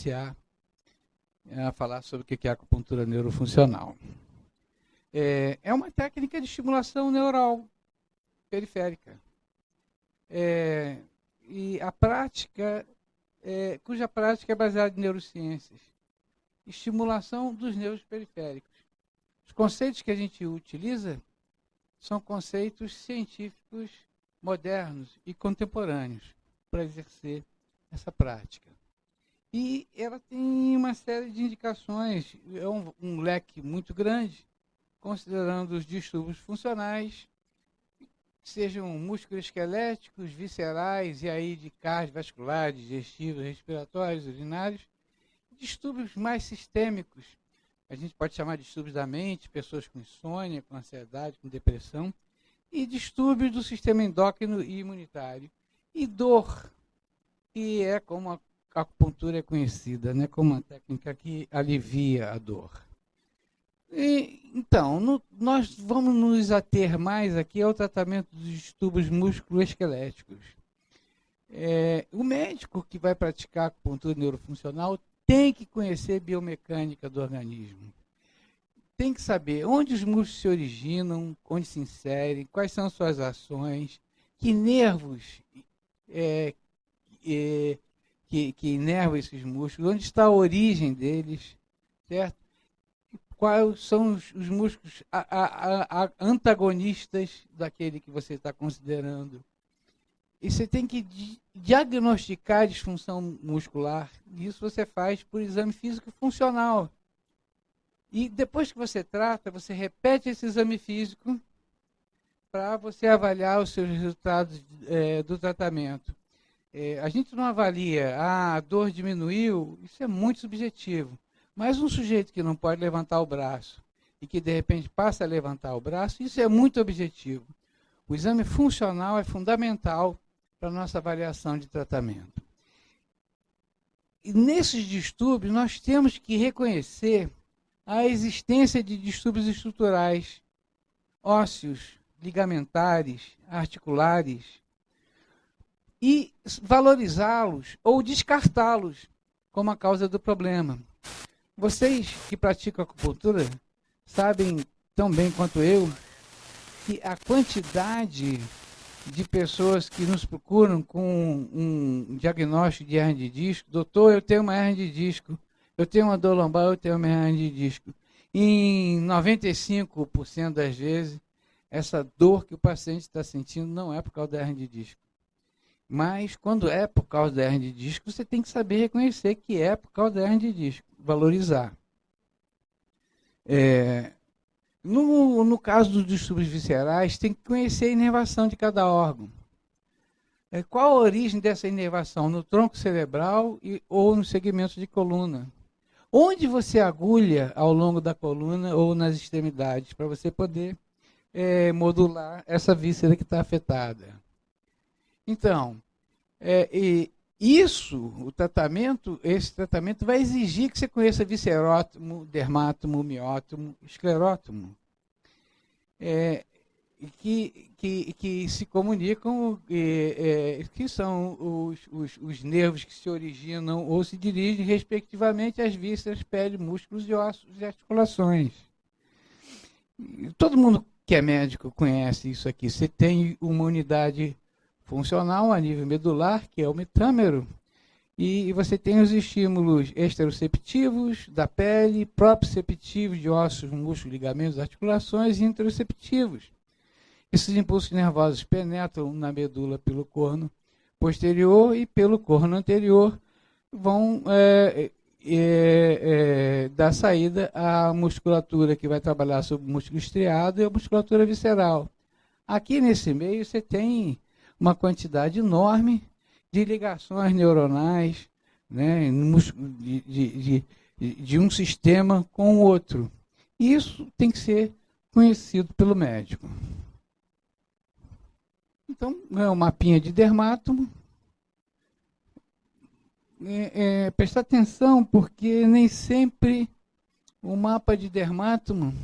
iniciar a falar sobre o que é acupuntura neurofuncional. É uma técnica de estimulação neural periférica. E a prática, cuja prática é baseada em neurociências. Estimulação dos nervos periféricos. Os conceitos que a gente utiliza são conceitos científicos modernos e contemporâneos para exercer essa prática. E ela tem uma série de indicações, é um leque muito grande, considerando os distúrbios funcionais, sejam musculoesqueléticos, viscerais, e aí de cardiovasculares, digestivos, respiratórios, urinários, distúrbios mais sistêmicos, a gente pode chamar de distúrbios da mente, pessoas com insônia, com ansiedade, com depressão, e distúrbios do sistema endócrino e imunitário. E dor, que é como a acupuntura é conhecida, né, como uma técnica que alivia a dor. Então, nós vamos nos ater mais aqui ao tratamento dos distúrbios musculoesqueléticos. O médico que vai praticar acupuntura neurofuncional tem que conhecer biomecânica do organismo. Tem que saber onde os músculos se originam, onde se inserem, quais são suas ações, que nervos que inervam esses músculos, onde está a origem deles, certo? Quais são os músculos antagonistas daquele que você está considerando. E você tem que diagnosticar a disfunção muscular. Isso você faz por exame físico funcional. E depois que você trata, você repete esse exame físico para você avaliar os seus resultados do tratamento. A gente não avalia, a dor diminuiu, isso é muito subjetivo. Mas um sujeito que não pode levantar o braço e que de repente passa a levantar o braço, isso é muito objetivo. O exame funcional é fundamental para a nossa avaliação de tratamento. E nesses distúrbios, nós temos que reconhecer a existência de distúrbios estruturais, ósseos, ligamentares, articulares, e valorizá-los ou descartá-los como a causa do problema. Vocês que praticam acupuntura sabem tão bem quanto eu que a quantidade de pessoas que nos procuram com um diagnóstico de hernia de disco, doutor, eu tenho uma hernia de disco, eu tenho uma dor lombar, eu tenho uma hernia de disco. Em 95% das vezes, essa dor que o paciente está sentindo não é por causa da hernia de disco. Mas, quando é por causa da hernia de disco, você tem que saber reconhecer que é por causa da hernia de disco, valorizar. No caso dos distúrbios viscerais, tem que conhecer a inervação de cada órgão. Qual a origem dessa inervação? No tronco cerebral ou nos segmentos de coluna? Onde você agulha ao longo da coluna ou nas extremidades, para você poder modular essa víscera que está afetada. Então, esse tratamento vai exigir que você conheça viscerótomo, dermátomo, miótomo, esclerótomo, que se comunicam, que são os nervos que se originam ou se dirigem, respectivamente, às vísceras, pele, músculos e ossos e articulações. Todo mundo que é médico conhece isso aqui. Você tem uma unidade funcional a nível medular, que é o metâmero, e você tem os estímulos exteroceptivos da pele, proprioceptivos de ossos, músculos, ligamentos, articulações e interoceptivos. Esses impulsos nervosos penetram na medula pelo corno posterior e pelo corno anterior, vão dar saída à musculatura que vai trabalhar sobre o músculo estriado e a musculatura visceral. Aqui nesse meio você tem uma quantidade enorme de ligações neuronais, né, de um sistema com o outro. E isso tem que ser conhecido pelo médico. Então, é um mapinha de dermátomo. Prestar atenção, porque nem sempre o mapa de dermátomo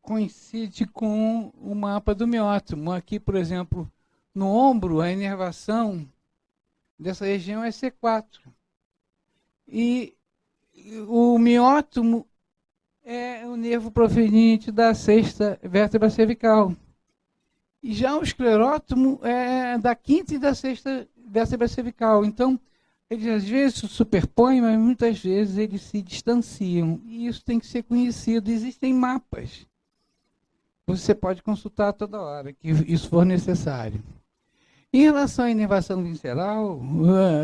coincide com o mapa do miótomo. Aqui, por exemplo, no ombro, a inervação dessa região é C4. E o miótomo é o nervo proveniente da sexta vértebra cervical. E já o esclerótomo é da quinta e da sexta vértebra cervical. Então, eles às vezes se superpõem, mas muitas vezes eles se distanciam. E isso tem que ser conhecido. Existem mapas. Você pode consultar toda hora que isso for necessário. Em relação à inervação visceral,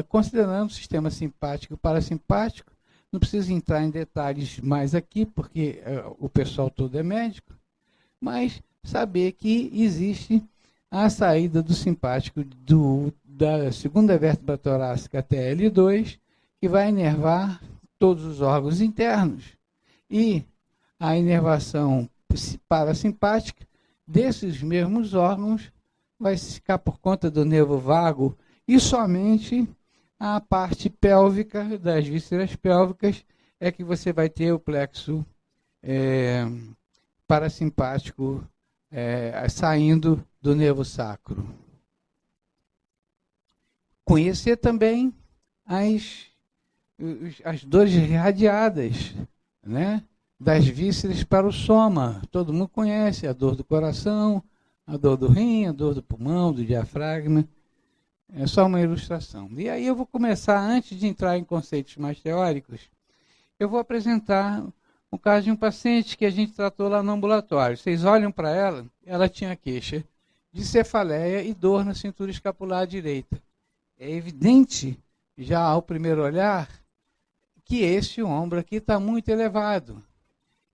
considerando o sistema simpático e parasimpático, não preciso entrar em detalhes mais aqui, porque o pessoal todo é médico, mas saber que existe a saída do simpático da segunda vértebra torácica até L2, que vai inervar todos os órgãos internos. E a inervação parasimpática desses mesmos órgãos vai ficar por conta do nervo vago e somente a parte pélvica, das vísceras pélvicas, é que você vai ter o plexo parasimpático saindo do nervo sacro. Conhecer também as dores radiadas, né? Das vísceras para o soma. Todo mundo conhece a dor do coração, a dor do rim, a dor do pulmão, do diafragma. É só uma ilustração. E aí eu vou começar, antes de entrar em conceitos mais teóricos, eu vou apresentar o caso de um paciente que a gente tratou lá no ambulatório. Vocês olham para ela, ela tinha queixa de cefaleia e dor na cintura escapular direita. É evidente, já ao primeiro olhar, que esse ombro aqui está muito elevado.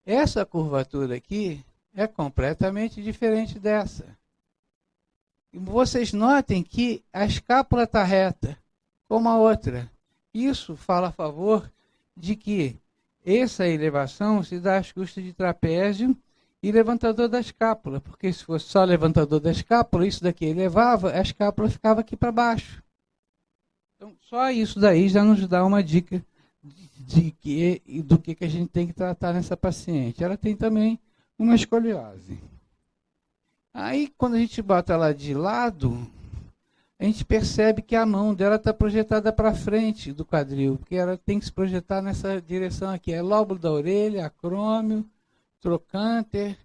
Essa curvatura aqui é completamente diferente dessa. E vocês notem que a escápula está reta, como a outra. Isso fala a favor de que essa elevação se dá às custas de trapézio e levantador da escápula, porque se fosse só levantador da escápula, isso daqui elevava, a escápula ficava aqui para baixo. Então, só isso daí já nos dá uma dica do que a gente tem que tratar nessa paciente. Ela tem também uma escoliose. Aí, quando a gente bota ela de lado, a gente percebe que a mão dela está projetada para frente do quadril, porque ela tem que se projetar nessa direção aqui. É lóbulo da orelha, acrômio, trocânter,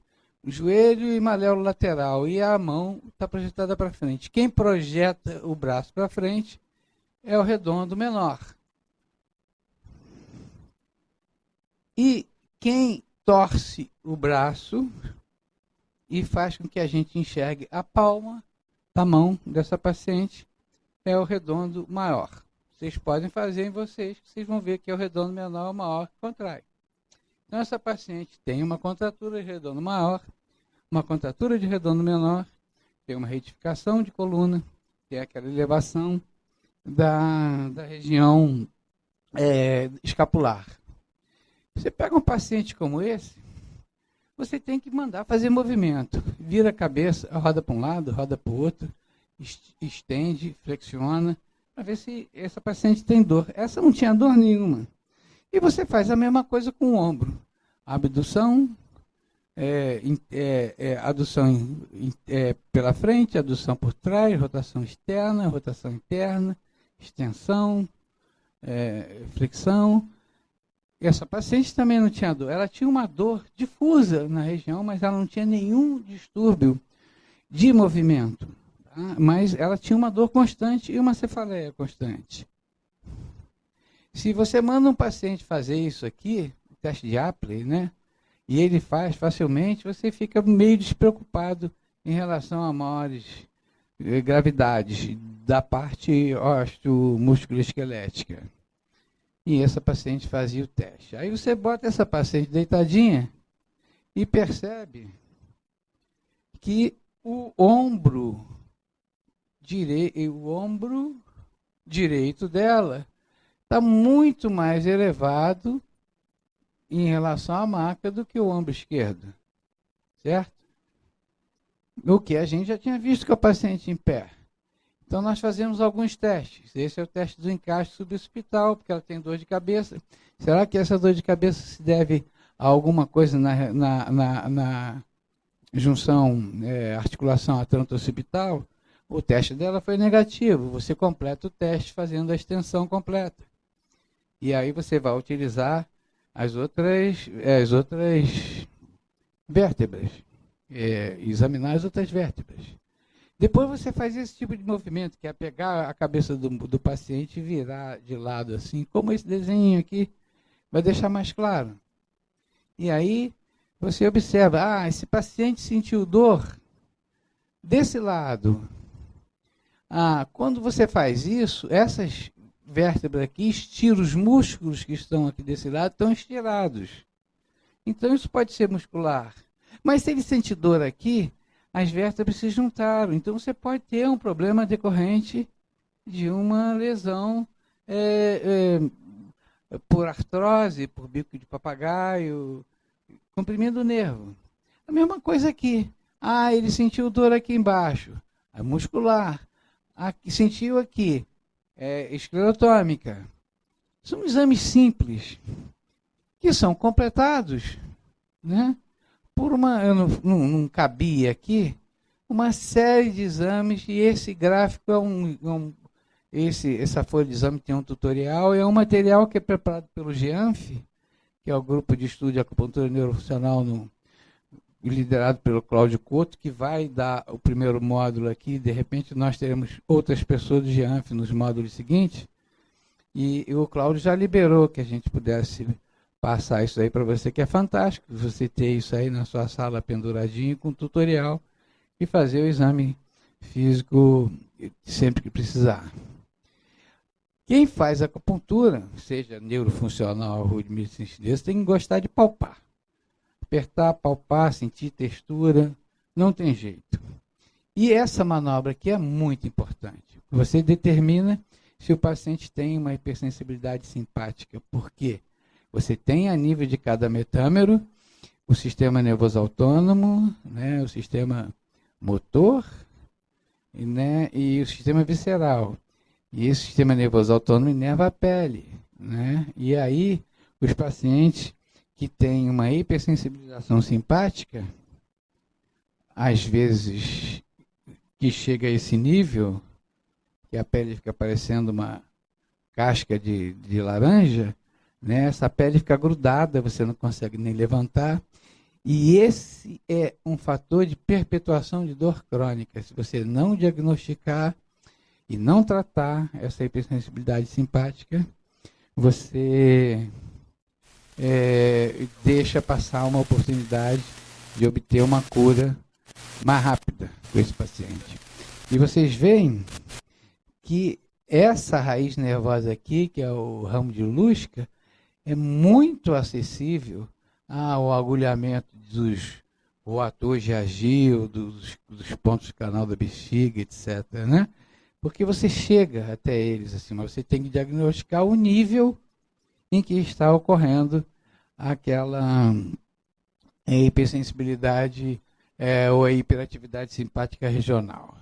joelho e maléolo lateral. E a mão está projetada para frente. Quem projeta o braço para frente é o redondo menor. E quem torce o braço e faz com que a gente enxergue a palma da mão dessa paciente é o redondo maior. Vocês podem fazer em vocês, que vocês vão ver que é o redondo menor ou maior que contrai. Então, essa paciente tem uma contratura de redondo maior, uma contratura de redondo menor, tem uma retificação de coluna, que é aquela elevação da região escapular. Você pega um paciente como esse, você tem que mandar fazer movimento. Vira a cabeça, roda para um lado, roda para o outro, estende, flexiona, para ver se essa paciente tem dor. Essa não tinha dor nenhuma. E você faz a mesma coisa com o ombro. Abdução, adução pela frente, adução por trás, rotação externa, rotação interna, extensão, flexão. Essa paciente também não tinha dor. Ela tinha uma dor difusa na região, mas ela não tinha nenhum distúrbio de movimento. Tá? Mas ela tinha uma dor constante e uma cefaleia constante. Se você manda um paciente fazer isso aqui, o teste de Apley, né? E ele faz facilmente, você fica meio despreocupado em relação a maiores gravidades da parte osteomusculoesquelética. E essa paciente fazia o teste. Aí você bota essa paciente deitadinha e percebe que o ombro direito dela está muito mais elevado em relação à maca do que o ombro esquerdo. Certo? O que a gente já tinha visto com a paciente em pé. Então, nós fazemos alguns testes. Esse é o teste do encaixe subhospital, porque ela tem dor de cabeça. Será que essa dor de cabeça se deve a alguma coisa na junção, articulação atrantocipital? O teste dela foi negativo. Você completa o teste fazendo a extensão completa. E aí você vai utilizar as outras vértebras, examinar as outras vértebras. Depois você faz esse tipo de movimento, que é pegar a cabeça do paciente e virar de lado, assim, como esse desenho aqui, vai deixar mais claro. E aí você observa, esse paciente sentiu dor desse lado. Quando você faz isso, essas vértebras aqui estiram os músculos que estão aqui desse lado, estão estirados. Então isso pode ser muscular. Mas se ele sentir dor aqui, as vértebras se juntaram. Então você pode ter um problema decorrente de uma lesão por artrose, por bico de papagaio, comprimindo o nervo. A mesma coisa aqui. Ele sentiu dor aqui embaixo, é muscular. Sentiu aqui, esclerotômica. São exames simples que são completados, né? Eu não cabia aqui uma série de exames, e esse gráfico essa folha de exame tem um tutorial, é um material que é preparado pelo GEANF, que é o grupo de estudo de acupuntura neurofuncional liderado pelo Cláudio Couto, que vai dar o primeiro módulo aqui. De repente nós teremos outras pessoas do GEANF nos módulos seguintes, e o Cláudio já liberou que a gente pudesse passar isso aí para você, que é fantástico você ter isso aí na sua sala penduradinho com tutorial e fazer o exame físico sempre que precisar. Quem faz acupuntura, seja neurofuncional ou de medicina chinesa, tem que gostar de palpar. Apertar, palpar, sentir textura, não tem jeito. E essa manobra aqui é muito importante. Você determina se o paciente tem uma hipersensibilidade simpática. Por quê? Você tem a nível de cada metâmero o sistema nervoso autônomo, né, o sistema motor, né, e o sistema visceral. E esse sistema nervoso autônomo inerva a pele, né? E aí, os pacientes que têm uma hipersensibilização simpática, às vezes que chega a esse nível, que a pele fica parecendo uma casca de laranja, né? Essa pele fica grudada, você não consegue nem levantar. E esse é um fator de perpetuação de dor crônica. Se você não diagnosticar e não tratar essa hipersensibilidade simpática, você deixa passar uma oportunidade de obter uma cura mais rápida com esse paciente. E vocês veem que essa raiz nervosa aqui, que é o ramo de Lusca, é muito acessível ao agulhamento o ator de agil, dos pontos do canal da bexiga, etc., né? Porque você chega até eles, assim, mas você tem que diagnosticar o nível em que está ocorrendo aquela hipersensibilidade ou a hiperatividade simpática regional.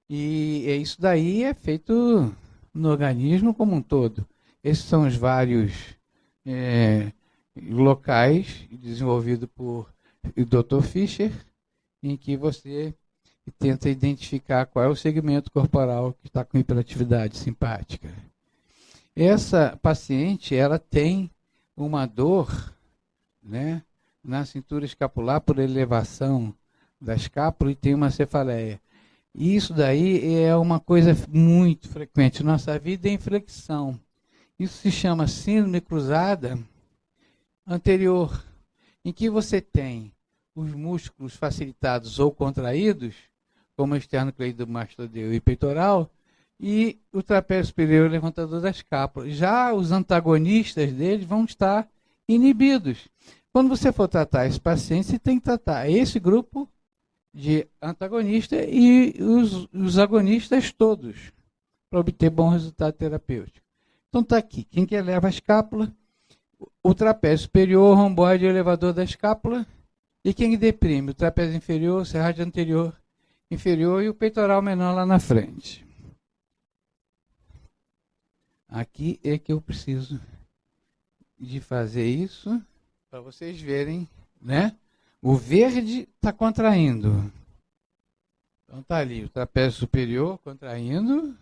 E isso daí é feito no organismo como um todo. Esses são os vários locais desenvolvidos por o Dr. Fischer, em que você tenta identificar qual é o segmento corporal que está com hiperatividade simpática. Essa paciente, ela tem uma dor, né, na cintura escapular por elevação da escápula e tem uma cefaleia. Isso daí é uma coisa muito frequente. Nossa vida é inflexão. Isso se chama síndrome cruzada anterior, em que você tem os músculos facilitados ou contraídos, como o esternocleidomastodeu e peitoral, e o trapézio superior levantador da escápula. Já os antagonistas deles vão estar inibidos. Quando você for tratar esse paciente, você tem que tratar esse grupo de antagonista e os agonistas todos, para obter bom resultado terapêutico. Então está aqui, quem que eleva a escápula? O trapézio superior, o romboide e o elevador da escápula. E quem deprime? O trapézio inferior, o serrátil anterior, inferior e o peitoral menor lá na frente. Aqui é que eu preciso de fazer isso para vocês verem, né? O verde está contraindo. Então está ali o trapézio superior contraindo,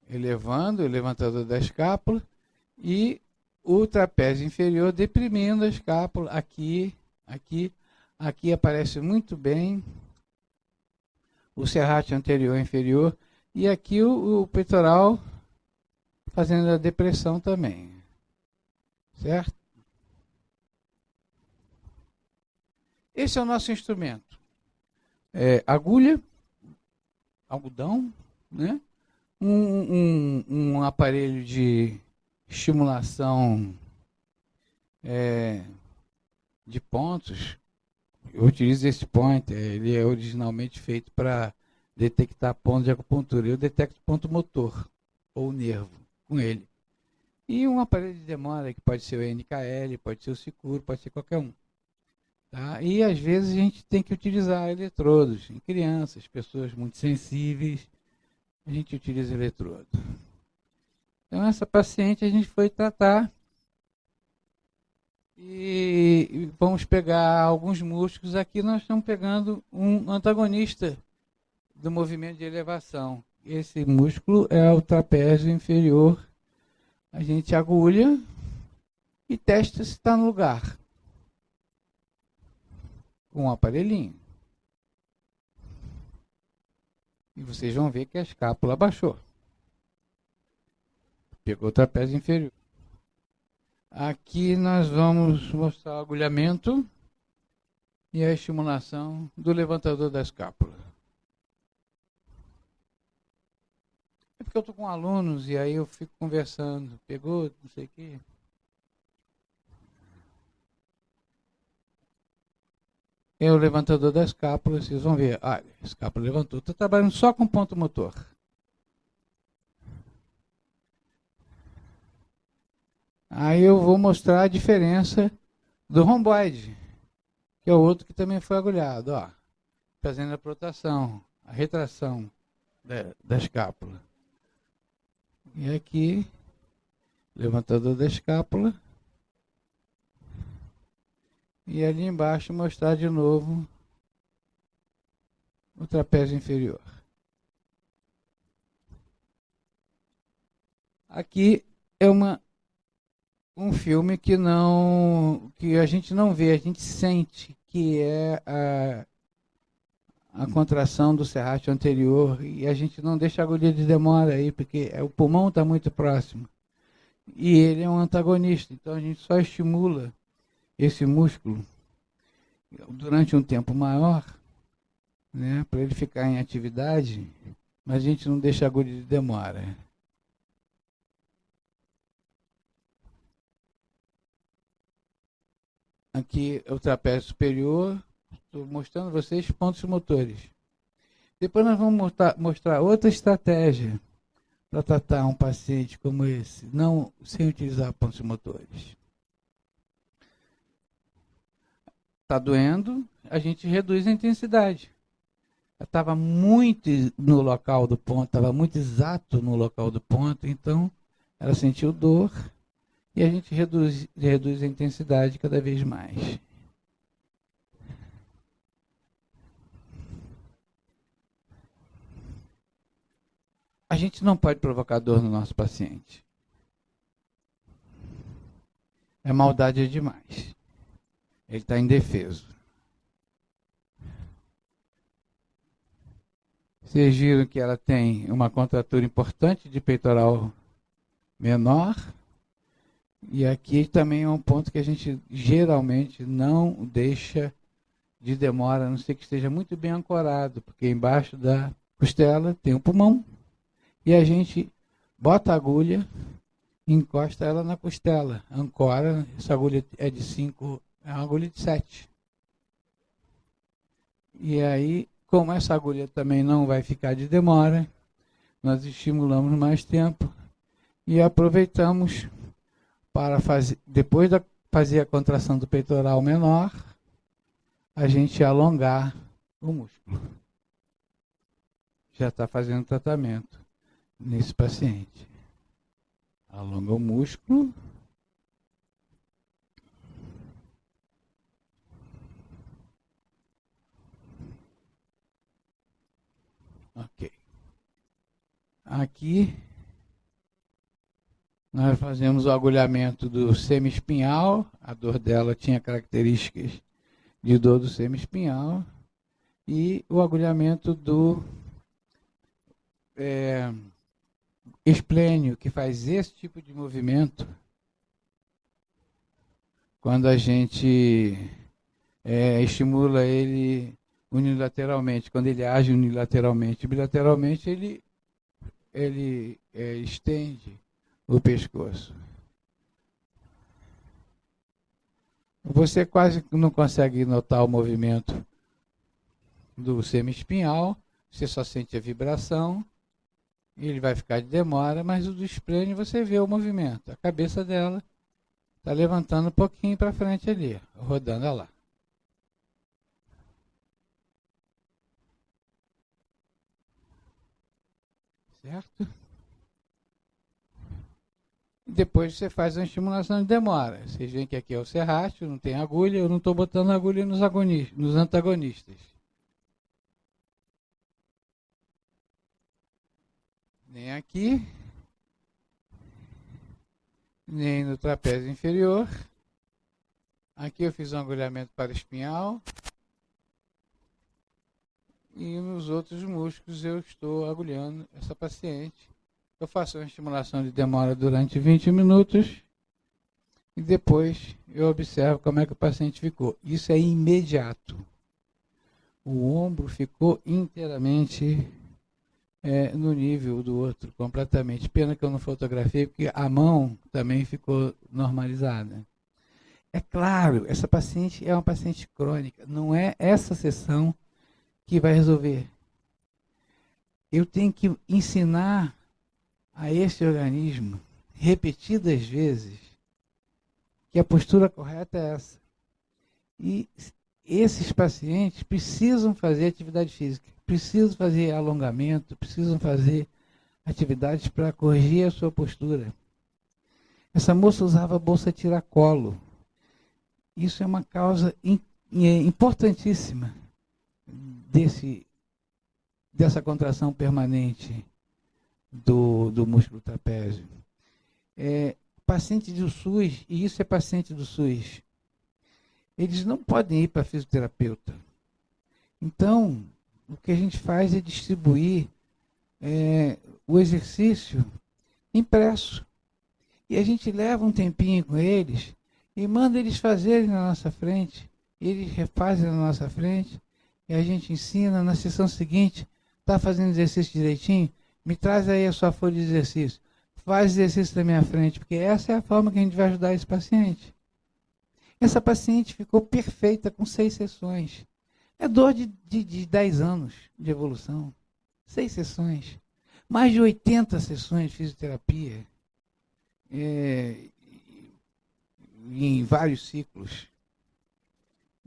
elevando o levantador da escápula, E o trapézio inferior deprimindo a escápula aqui aparece muito bem o serrátil anterior e inferior, e aqui o peitoral fazendo a depressão também, certo? Esse é o nosso instrumento. Agulha, algodão, né? Um aparelho de estimulação de pontos. Eu utilizo esse pointer, ele é originalmente feito para detectar pontos de acupuntura. Eu detecto ponto motor ou nervo com ele. E um aparelho de demora, que pode ser o NKL, pode ser o Sicuro, pode ser qualquer um. Tá? E às vezes a gente tem que utilizar eletrodos em crianças, pessoas muito sensíveis, a gente utiliza eletrodo. Então essa paciente a gente foi tratar e vamos pegar alguns músculos. Aqui nós estamos pegando um antagonista do movimento de elevação. Esse músculo é o trapézio inferior. A gente agulha e testa se está no lugar com um aparelhinho. E vocês vão ver que a escápula baixou. Pegou o trapézio inferior. Aqui nós vamos mostrar o agulhamento e a estimulação do levantador da escápula. É porque eu estou com alunos e aí eu fico conversando. Pegou, não sei o quê. É o levantador da escápula, vocês vão ver. Ah, a escápula levantou. Estou trabalhando só com ponto motor. Aí eu vou mostrar a diferença do romboide, que é o outro que também foi agulhado, ó, fazendo a protração, a retração da escápula. E aqui, levantador da escápula. E ali embaixo mostrar de novo o trapézio inferior. Aqui é um filme que a gente não vê, a gente sente que é a contração do serrátil anterior e a gente não deixa a agulha de demora aí, porque o pulmão está muito próximo. E ele é um antagonista, então a gente só estimula esse músculo durante um tempo maior, né, para ele ficar em atividade, mas a gente não deixa a agulha de demora. Aqui é o trapézio superior, estou mostrando a vocês pontos motores. Depois nós vamos mostrar outra estratégia para tratar um paciente como esse, não sem utilizar pontos motores. Está doendo, a gente reduz a intensidade. Ela estava muito no local do ponto, estava muito exato no local do ponto, então ela sentiu dor e a gente reduz a intensidade cada vez mais. A gente não pode provocar dor no nosso paciente. É maldade demais. Ele está indefeso. Vocês viram que ela tem uma contratura importante de peitoral menor. E aqui também é um ponto que a gente geralmente não deixa de demora, a não ser que esteja muito bem ancorado, porque embaixo da costela tem o pulmão e a gente bota a agulha, encosta ela na costela, ancora. Essa agulha é de 5, é uma agulha de 7. E aí, como essa agulha também não vai ficar de demora, nós estimulamos mais tempo e aproveitamos para fazer, depois de fazer a contração do peitoral menor, a gente alongar o músculo. Já está fazendo tratamento nesse paciente. Alonga o músculo. Ok. Aqui Nós fazemos o agulhamento do semi-espinhal, a dor dela tinha características de dor do semi-espinhal, e o agulhamento do esplênio, que faz esse tipo de movimento quando a gente estimula ele unilateralmente. Quando ele age unilateralmente, bilateralmente, ele estende o pescoço. Você quase não consegue notar o movimento do semi-espinhal, você só sente a vibração, ele vai ficar de demora, mas o do esplênio você vê o movimento. A cabeça dela está levantando um pouquinho para frente ali, rodando lá. Certo? Depois você faz uma estimulação de demora. Vocês veem que aqui é o serrátil, não tem agulha, eu não estou botando agulha nos antagonistas. Nem aqui, nem no trapézio inferior. Aqui eu fiz um agulhamento para espinhal. E nos outros músculos eu estou agulhando essa paciente. Eu faço uma estimulação de demora durante 20 minutos e depois eu observo como é que o paciente ficou. Isso é imediato. O ombro ficou inteiramente no nível do outro, completamente. Pena que eu não fotografei, porque a mão também ficou normalizada. É claro, essa paciente é uma paciente crônica, não é essa sessão que vai resolver. Eu tenho que ensinar a esse organismo, repetidas vezes, que a postura correta é essa. E esses pacientes precisam fazer atividade física, precisam fazer alongamento, precisam fazer atividades para corrigir a sua postura. Essa moça usava bolsa tiracolo. Isso é uma causa importantíssima dessa contração permanente do músculo trapézio. Paciente do SUS, e isso é paciente do SUS, eles não podem ir para fisioterapeuta. Então, o que a gente faz é distribuir o exercício impresso. E a gente leva um tempinho com eles e manda eles fazerem na nossa frente. Eles refazem na nossa frente e a gente ensina. Na sessão seguinte, está fazendo exercício direitinho? Me traz aí a sua folha de exercício. Faz exercício na minha frente, porque essa é a forma que a gente vai ajudar esse paciente. Essa paciente ficou perfeita com 6 sessões. É dor de 10 anos de evolução. 6 sessões. Mais de 80 sessões de fisioterapia. Em vários ciclos.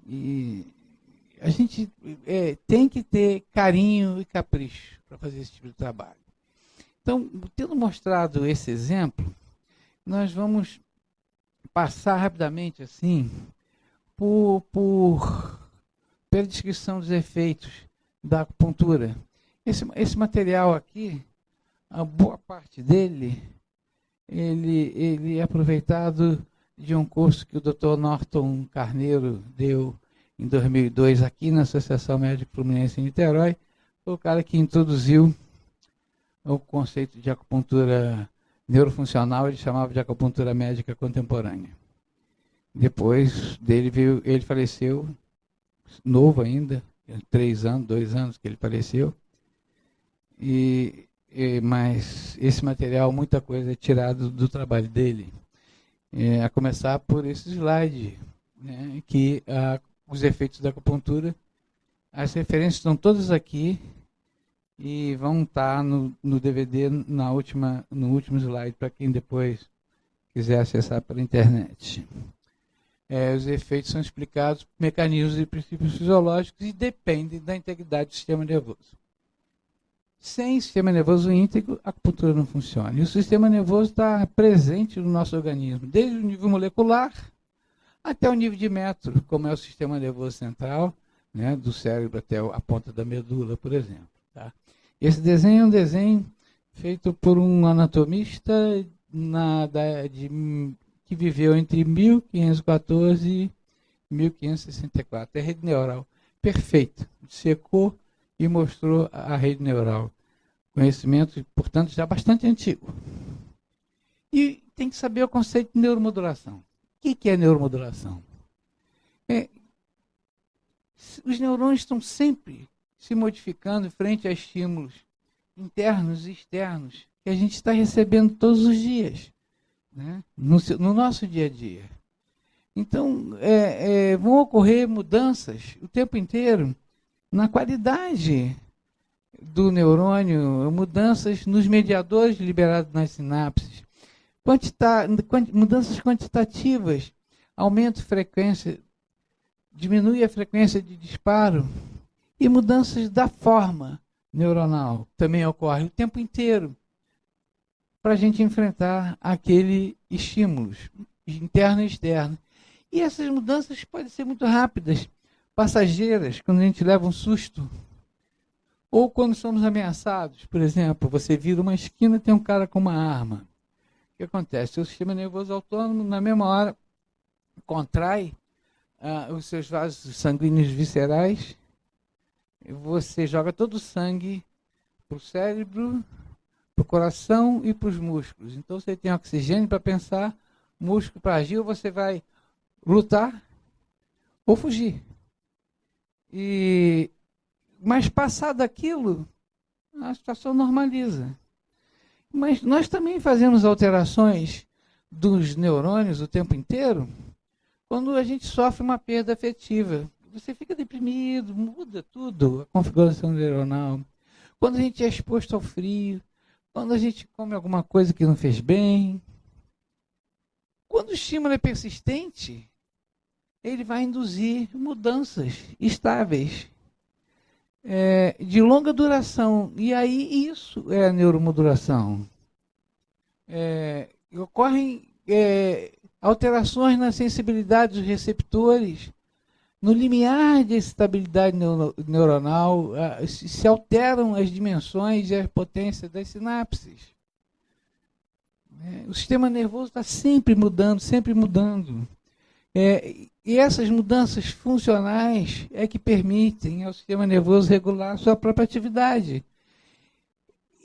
E a gente tem que ter carinho e capricho para fazer esse tipo de trabalho. Então, tendo mostrado esse exemplo, nós vamos passar rapidamente assim pela descrição dos efeitos da acupuntura. Esse material aqui, a boa parte dele, ele é aproveitado de um curso que o Dr. Norton Carneiro deu em 2002 aqui na Associação Médica Fluminense em Niterói. Foi o cara que introduziu o conceito de acupuntura neurofuncional, ele chamava de acupuntura médica contemporânea. Depois dele veio, ele faleceu, novo ainda, 2 anos que ele faleceu, mas esse material, muita coisa é tirado do trabalho dele, a começar por esse slide, né, que os efeitos da acupuntura, as referências estão todas aqui, e vão estar no DVD no último slide, para quem depois quiser acessar pela internet. Os efeitos são explicados por mecanismos e princípios fisiológicos e dependem da integridade do sistema nervoso. Sem sistema nervoso íntegro, a acupuntura não funciona. E o sistema nervoso está presente no nosso organismo, desde o nível molecular até o nível de metro, como é o sistema nervoso central, né, do cérebro até a ponta da medula, por exemplo. Tá? Esse desenho é um desenho feito por um anatomista que viveu entre 1514 e 1564. É a rede neural. Perfeito. Secou e mostrou a rede neural. Conhecimento, portanto, já bastante antigo. E tem que saber o conceito de neuromodulação. O que é neuromodulação? Os neurônios estão sempre se modificando frente a estímulos internos e externos que a gente está recebendo todos os dias, né? No nosso dia a dia. Então, vão ocorrer mudanças o tempo inteiro na qualidade do neurônio, mudanças nos mediadores liberados nas sinapses, mudanças quantitativas, aumento de frequência, diminui a frequência de disparo, e mudanças da forma neuronal também ocorrem o tempo inteiro para a gente enfrentar aquele estímulos interno e externo. E essas mudanças podem ser muito rápidas, passageiras, quando a gente leva um susto, ou quando somos ameaçados. Por exemplo, você vira uma esquina e tem um cara com uma arma. O que acontece? O sistema nervoso autônomo, na mesma hora, contrai os seus vasos sanguíneos viscerais, você joga todo o sangue para o cérebro, para o coração e para os músculos. Então você tem oxigênio para pensar, músculo para agir, ou você vai lutar ou fugir. Mas passado aquilo, a situação normaliza. Mas nós também fazemos alterações dos neurônios o tempo inteiro quando a gente sofre uma perda afetiva. Você fica deprimido, muda tudo, a configuração neuronal. Quando a gente é exposto ao frio, quando a gente come alguma coisa que não fez bem. Quando o estímulo é persistente, ele vai induzir mudanças estáveis, de longa duração. E aí isso é a neuromodulação. Ocorrem alterações na sensibilidade dos receptores, no limiar de estabilidade neuronal, se alteram as dimensões e a potência das sinapses. O sistema nervoso está sempre mudando, sempre mudando. E essas mudanças funcionais é que permitem ao sistema nervoso regular a sua própria atividade.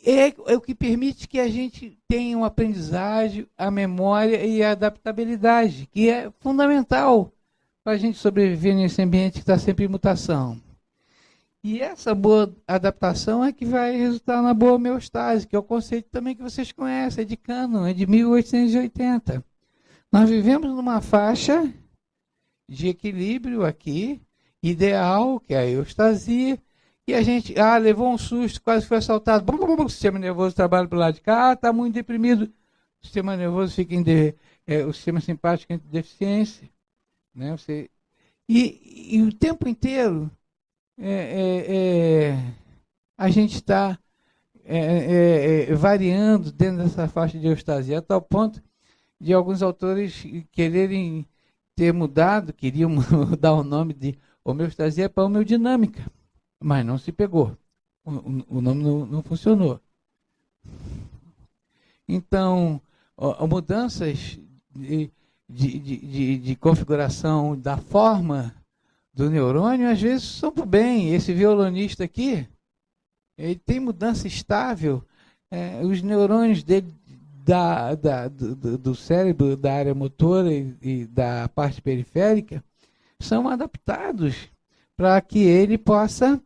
É o que permite que a gente tenha uma aprendizagem, a memória e a adaptabilidade, que é fundamental para a gente sobreviver nesse ambiente que está sempre em mutação. E essa boa adaptação é que vai resultar na boa homeostase, que é o conceito também que vocês conhecem, é de Kahneman, é de 1880. Nós vivemos numa faixa de equilíbrio aqui, ideal, que é a eustasia, e a gente, levou um susto, quase foi assaltado, o sistema nervoso trabalha para o lado de cá, está muito deprimido, o sistema nervoso fica o sistema simpático em deficiência, né? E o tempo inteiro a gente está variando dentro dessa faixa de eustasia, a tal ponto de alguns autores quererem ter mudado, queriam mudar o nome de homeostasia para homeodinâmica, mas não se pegou. O nome não funcionou. Então, mudanças de configuração da forma do neurônio, às vezes são para o bem. Esse violonista aqui, ele tem mudança estável. Os neurônios dele, do cérebro, da área motora e da parte periférica, são adaptados para que ele possa,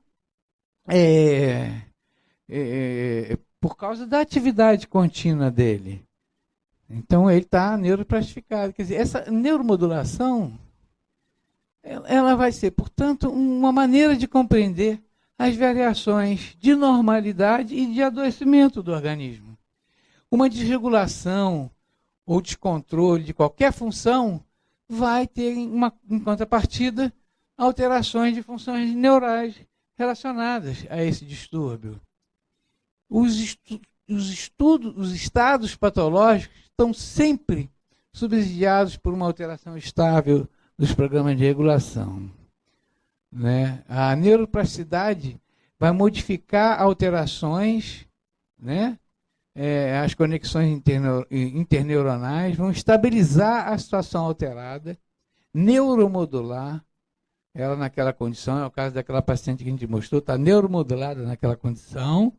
por causa da atividade contínua dele. Então, ele está neuroplastificado. Quer dizer, essa neuromodulação, ela vai ser, portanto, uma maneira de compreender as variações de normalidade e de adoecimento do organismo. Uma desregulação ou descontrole de qualquer função vai ter em contrapartida alterações de funções neurais relacionadas a esse distúrbio. Os estados patológicos estão sempre subsidiados por uma alteração estável dos programas de regulação, né? A neuroplasticidade vai modificar alterações, né, as conexões interneuronais, vão estabilizar a situação alterada, neuromodular ela naquela condição. É o caso daquela paciente que a gente mostrou, está neuromodulada naquela condição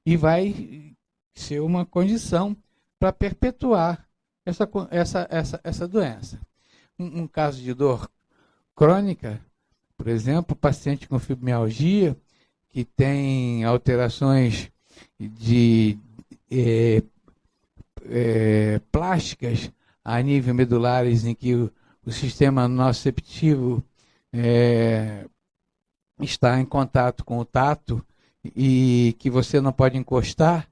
e vai ser uma condição para perpetuar essa doença. Um caso de dor crônica, por exemplo, paciente com fibromialgia, que tem alterações de plásticas a nível medulares, em que o sistema nociceptivo está em contato com o tato e que você não pode encostar,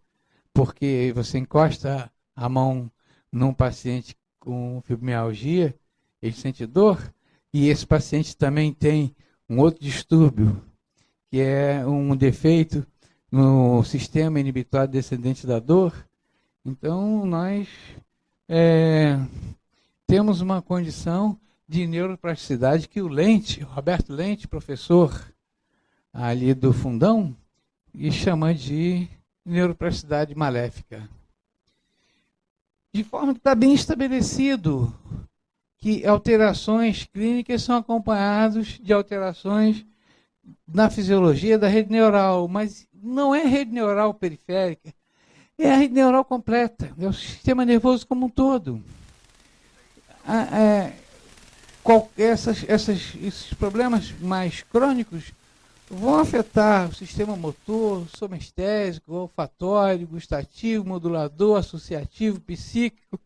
porque você encosta a mão num paciente com fibromialgia, ele sente dor, e esse paciente também tem um outro distúrbio, que é um defeito no sistema inibitório descendente da dor. Então, nós temos uma condição de neuroplasticidade que o Roberto Lente, professor ali do Fundão, chama de neuroplasticidade maléfica. De forma que está bem estabelecido que alterações clínicas são acompanhadas de alterações na fisiologia da rede neural, mas não é rede neural periférica, é a rede neural completa, é o sistema nervoso como um todo. Esses problemas mais crônicos vão afetar o sistema motor, somestésico, olfatório, gustativo, modulador, associativo, psíquico.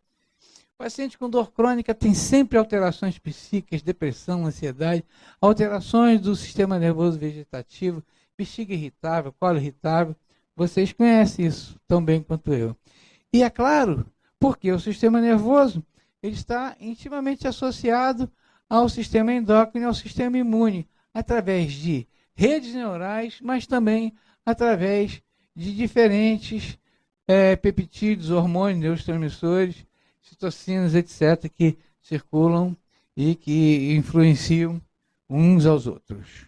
O paciente com dor crônica tem sempre alterações psíquicas, depressão, ansiedade, alterações do sistema nervoso vegetativo, bexiga irritável, colo irritável. Vocês conhecem isso tão bem quanto eu. E é claro, porque o sistema nervoso ele está intimamente associado ao sistema endócrino e ao sistema imune, através de redes neurais, mas também através de diferentes peptídeos, hormônios, neurotransmissores, citocinas, etc., que circulam e que influenciam uns aos outros.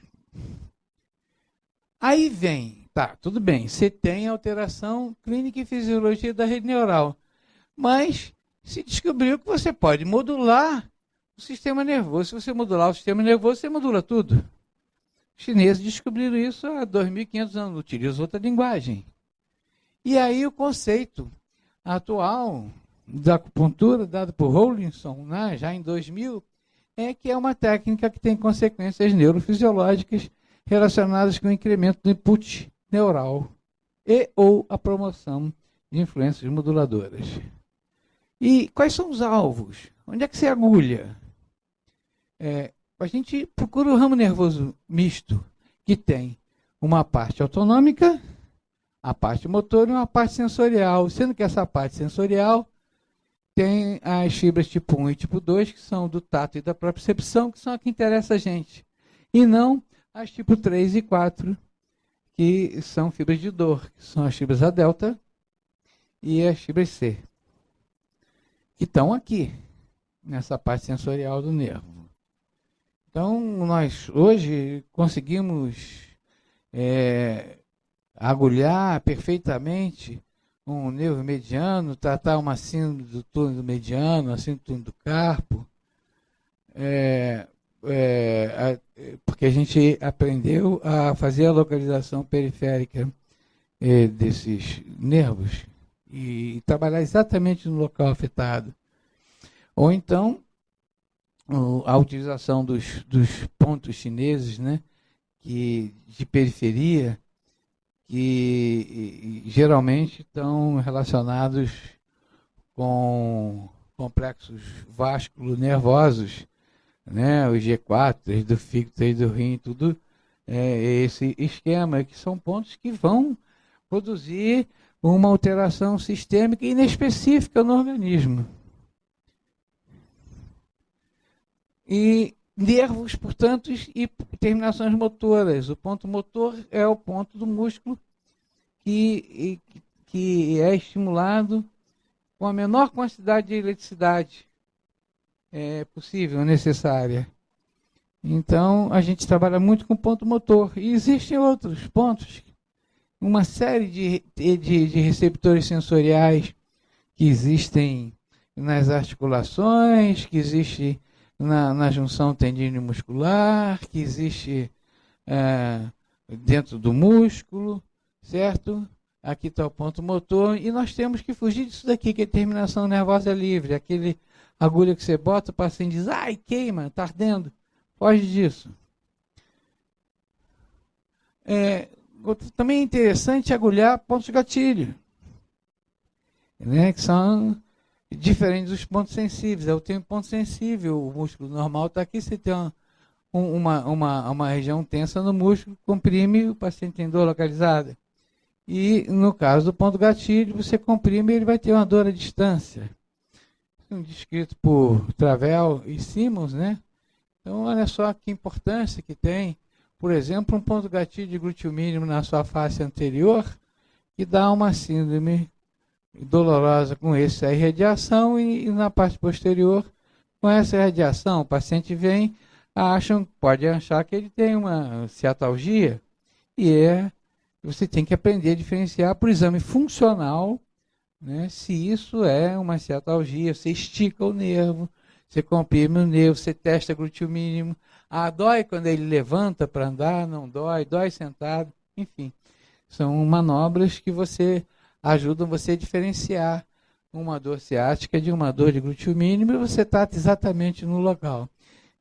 Aí vem, tá, tudo bem, você tem alteração clínica e fisiologia da rede neural, mas se descobriu que você pode modular o sistema nervoso. Se você modular o sistema nervoso, você modula tudo. Os chineses descobriram isso há 2.500 anos, utilizam outra linguagem. E aí o conceito atual da acupuntura, dado por Rawlinson, né, já em 2000, é que é uma técnica que tem consequências neurofisiológicas relacionadas com o incremento do input neural e ou a promoção de influências moduladoras. E quais são os alvos? Onde é que você agulha? A gente procura o ramo nervoso misto, que tem uma parte autonômica, a parte motor e uma parte sensorial, sendo que essa parte sensorial tem as fibras tipo 1 e tipo 2, que são do tato e da propriocepção, que são a que interessa a gente, e não as tipo 3 e 4, que são fibras de dor, que são as fibras A delta e as fibras C, que estão aqui, nessa parte sensorial do nervo. Então, nós hoje conseguimos agulhar perfeitamente um nervo mediano, tratar uma síndrome do túnel mediano, a síndrome do túnel do carpo, porque a gente aprendeu a fazer a localização periférica desses nervos e trabalhar exatamente no local afetado. Ou então, a utilização dos pontos chineses, né, de periferia, que geralmente estão relacionados com complexos vasculonervosos, né, o G4, do fígado, do rim, tudo esse esquema, que são pontos que vão produzir uma alteração sistêmica inespecífica no organismo. E nervos, portanto, e terminações motoras. O ponto motor é o ponto do músculo que é estimulado com a menor quantidade de eletricidade possível, necessária. Então, a gente trabalha muito com ponto motor. E existem outros pontos uma série de receptores sensoriais que existem nas articulações, que existe na junção tendíneo-muscular, que existe dentro do músculo, certo? Aqui está o ponto motor, e nós temos que fugir disso daqui, que é a terminação nervosa livre, aquele agulha que você bota, o paciente diz, ai, queima, está ardendo. Foge disso. Também é interessante agulhar pontos de gatilho, né, que são diferentes dos pontos sensíveis. Eu tenho ponto sensível, o músculo normal está aqui, você tem uma região tensa no músculo, comprime, o paciente tem dor localizada. E no caso do ponto gatilho, você comprime e ele vai ter uma dor à distância. Descrito por Travell e Simmons, né? Então, olha só que importância que tem, por exemplo, um ponto gatilho de glúteo mínimo na sua face anterior, que dá uma síndrome dolorosa com essa irradiação, e na parte posterior, com essa irradiação, o paciente vem, pode achar que ele tem uma ciatalgia, e você tem que aprender a diferenciar por exame funcional, né, se isso é uma ciatalgia. Você estica o nervo, você comprime o nervo, você testa glúteo mínimo. Dói quando ele levanta para andar, não dói, dói sentado, enfim. São manobras que ajudam você a diferenciar uma dor ciática de uma dor de glúteo mínimo, e você trata exatamente no local.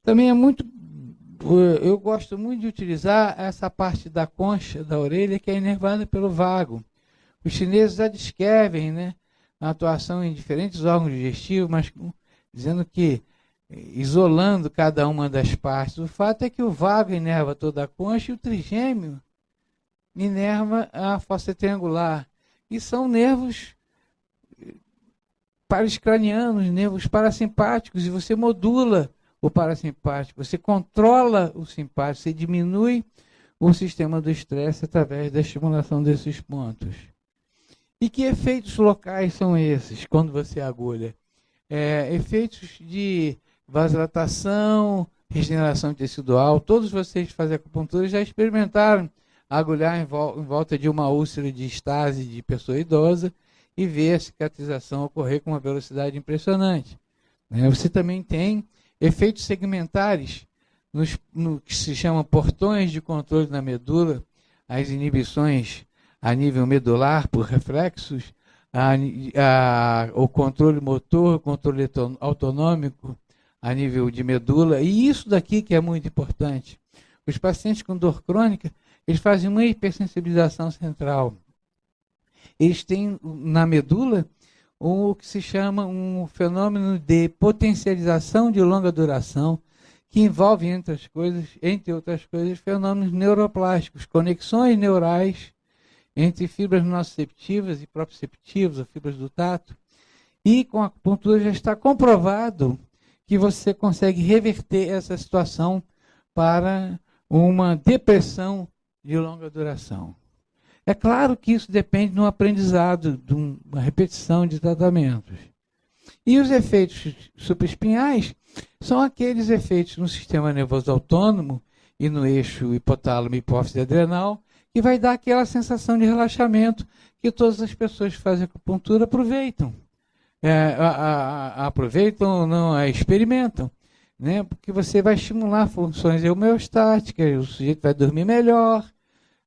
Também eu gosto muito de utilizar essa parte da concha da orelha que é inervada pelo vago. Os chineses já descrevem, né, a atuação em diferentes órgãos digestivos, mas dizendo que, isolando cada uma das partes, o fato é que o vago inerva toda a concha e o trigêmeo inerva a fossa triangular. E são nervos paraescranianos, nervos parasimpáticos, e você modula o parasimpático, você controla o simpático, você diminui o sistema do estresse através da estimulação desses pontos. E que efeitos locais são esses quando você agulha? Efeitos de vasodilatação, regeneração tecidual. Todos vocês que fazem acupuntura já experimentaram agulhar em volta de uma úlcera de estase de pessoa idosa e ver a cicatrização ocorrer com uma velocidade impressionante. Você também tem efeitos segmentares no que se chama portões de controle na medula, as inibições a nível medular por reflexos, o controle motor, o controle autonômico a nível de medula, e isso daqui que é muito importante. Os pacientes com dor crônica, eles fazem uma hipersensibilização central. Eles têm na medula o que se chama um fenômeno de potencialização de longa duração, que envolve, entre outras coisas, fenômenos neuroplásticos, conexões neurais entre fibras nociceptivas e proprioceptivas, ou fibras do tato. E com a acupuntura já está comprovado que você consegue reverter essa situação para uma depressão de longa duração. É claro que isso depende de um aprendizado, de uma repetição de tratamentos. E os efeitos supraespinhais são aqueles efeitos no sistema nervoso autônomo e no eixo hipotálamo e hipófise adrenal, que vai dar aquela sensação de relaxamento que todas as pessoas que fazem acupuntura aproveitam. Aproveitam ou não, experimentam, né? Porque você vai estimular funções homeostáticas, o sujeito vai dormir melhor,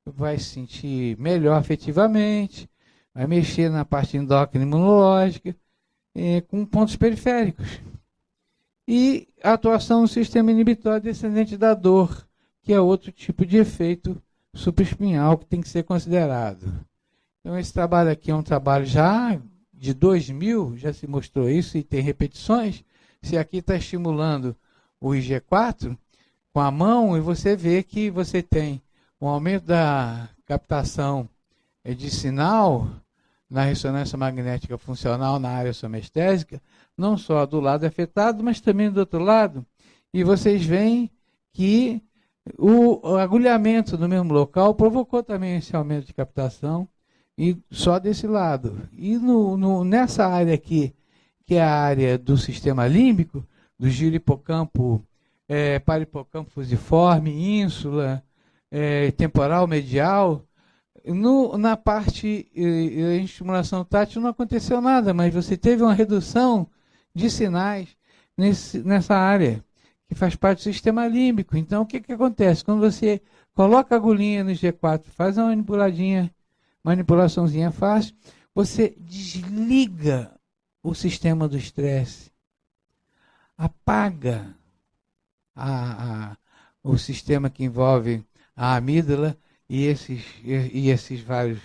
vai se sentir melhor afetivamente, vai mexer na parte endócrina imunológica, com pontos periféricos. E a atuação no sistema inibitório descendente da dor, que é outro tipo de efeito supraespinhal que tem que ser considerado. Então, esse trabalho aqui é um trabalho já de 2000, já se mostrou isso e tem repetições. Se aqui está estimulando o IG4 com a mão, e você vê que você tem um aumento da captação de sinal na ressonância magnética funcional na área somestésica, não só do lado afetado, mas também do outro lado. E vocês veem que o agulhamento no mesmo local provocou também esse aumento de captação, e só desse lado. E nessa área aqui, que é a área do sistema límbico, do giro hipocampo, parahipocampo fusiforme, ínsula, temporal medial, Na parte em estimulação tátil não aconteceu nada, mas você teve uma redução de sinais nessa área, que faz parte do sistema límbico. Então, o que, que acontece? Quando você coloca a agulhinha no G4, faz uma manipulaçãozinha fácil, você desliga o sistema do estresse, apaga o sistema que envolve a amígdala e esses vários.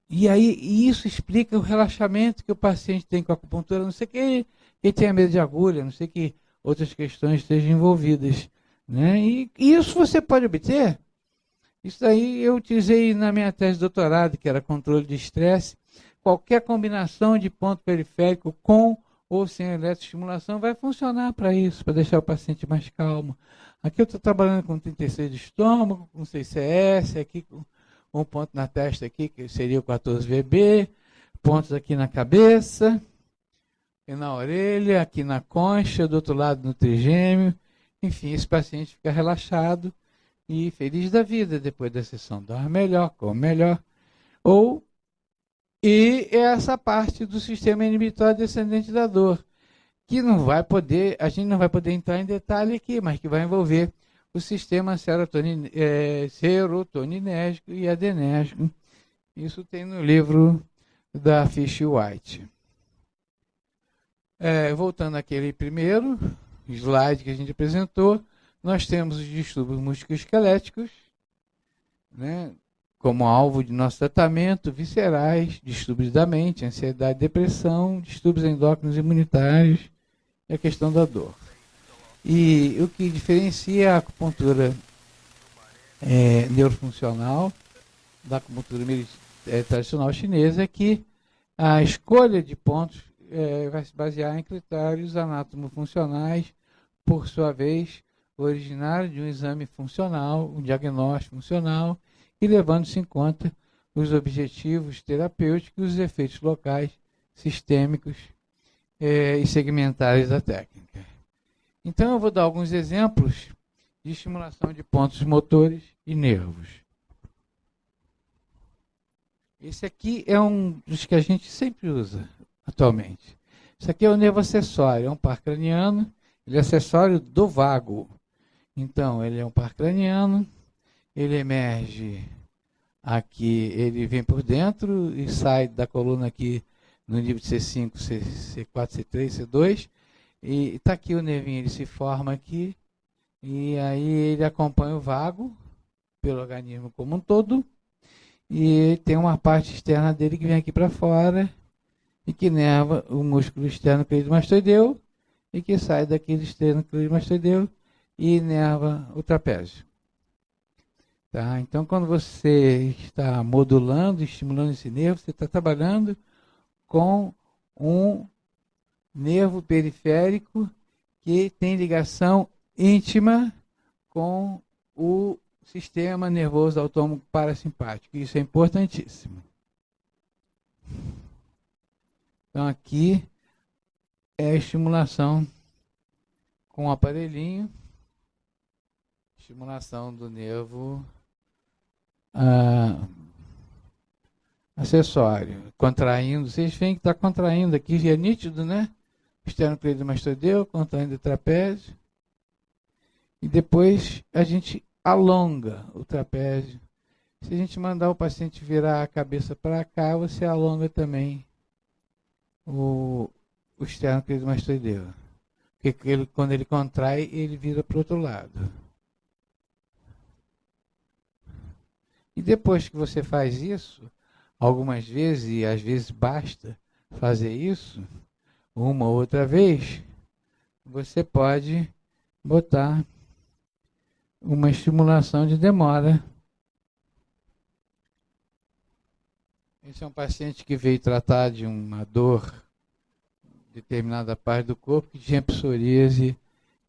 E aí isso explica o relaxamento que o paciente tem com a acupuntura, não sei que ele tenha medo de agulha, não sei que outras questões estejam envolvidas. Né? E isso você pode obter. Isso aí eu utilizei na minha tese de doutorado, que era controle de estresse. Qualquer combinação de ponto periférico com ou sem eletroestimulação vai funcionar para isso, para deixar o paciente mais calmo. Aqui eu estou trabalhando com 36 de estômago, com 6CS, aqui com um ponto na testa aqui, que seria o 14VB, pontos aqui na cabeça, e na orelha, aqui na concha, do outro lado no trigêmeo. Enfim, esse paciente fica relaxado e feliz da vida depois da sessão. Dorme melhor, come melhor. E essa parte do sistema inibitório descendente da dor, que a gente não vai poder entrar em detalhe aqui, mas que vai envolver o sistema serotoninérgico e adenérgico. Isso tem no livro da Fish White. Voltando àquele primeiro slide que a gente apresentou, nós temos os distúrbios musculoesqueléticos, né, como alvo de nosso tratamento, viscerais, distúrbios da mente, ansiedade, depressão, distúrbios endócrinos imunitários e a questão da dor. E o que diferencia a acupuntura neurofuncional da acupuntura tradicional chinesa é que a escolha de pontos vai se basear em critérios anatomofuncionais, por sua vez, originário de um exame funcional, um diagnóstico funcional, e levando-se em conta os objetivos terapêuticos e os efeitos locais, sistêmicos e segmentares da técnica. Então eu vou dar alguns exemplos de estimulação de pontos motores e nervos. Esse aqui é um dos que a gente sempre usa atualmente. Isso aqui é o nervo acessório, é um par craniano, ele é acessório do vago. Então, ele é um par craniano, ele emerge aqui, ele vem por dentro e sai da coluna aqui no nível de C5, C4, C3, C2. E está aqui o nervinho, ele se forma aqui e aí ele acompanha o vago pelo organismo como um todo. E tem uma parte externa dele que vem aqui para fora e que nerva o músculo externo cleidomastoideu e que sai daquele externo cleidomastoideu e inerva o trapézio. Tá? Então, quando você está modulando, estimulando esse nervo, você está trabalhando com um nervo periférico que tem ligação íntima com o sistema nervoso autônomo parasimpático. Isso é importantíssimo. Então, aqui é a estimulação com o aparelhinho. Estimulação do nervo acessório, contraindo. Vocês veem que está contraindo aqui, é nítido, né? Esternocleidomastoideu, contraindo o trapézio. E depois a gente alonga o trapézio. Se a gente mandar o paciente virar a cabeça para cá, você alonga também o esternocleidomastoideu. Porque quando ele contrai, ele vira para o outro lado. E depois que você faz isso, algumas vezes, e às vezes basta fazer isso, uma ou outra vez, você pode botar uma estimulação de demora. Esse é um paciente que veio tratar de uma dor em determinada parte do corpo, que tinha psoríase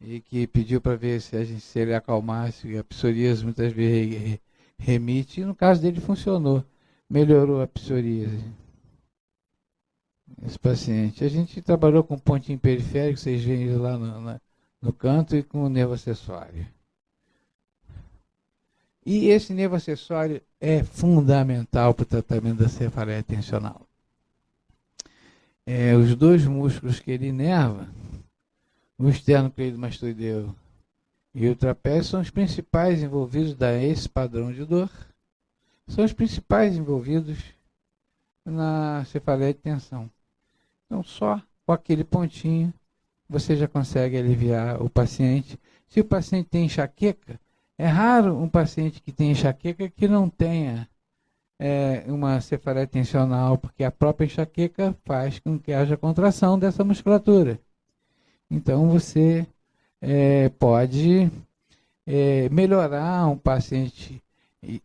e que pediu para ver se ele acalmasse. A psoríase muitas vezes remite, e no caso dele funcionou, melhorou a psoríase. Esse paciente. A gente trabalhou com pontinho periférico, vocês veem lá no canto, e com o nervo acessório. E esse nervo acessório é fundamental para o tratamento da cefaleia tensional. Os dois músculos que ele inerva, o esternocleidomastoideu e o trapézio, são os principais envolvidos esse padrão de dor, são os principais envolvidos na cefaleia de tensão. Então, só com aquele pontinho, você já consegue aliviar o paciente. Se o paciente tem enxaqueca, é raro um paciente que tem enxaqueca que não tenha uma cefaleia tensional, porque a própria enxaqueca faz com que haja contração dessa musculatura. Então, você pode melhorar um paciente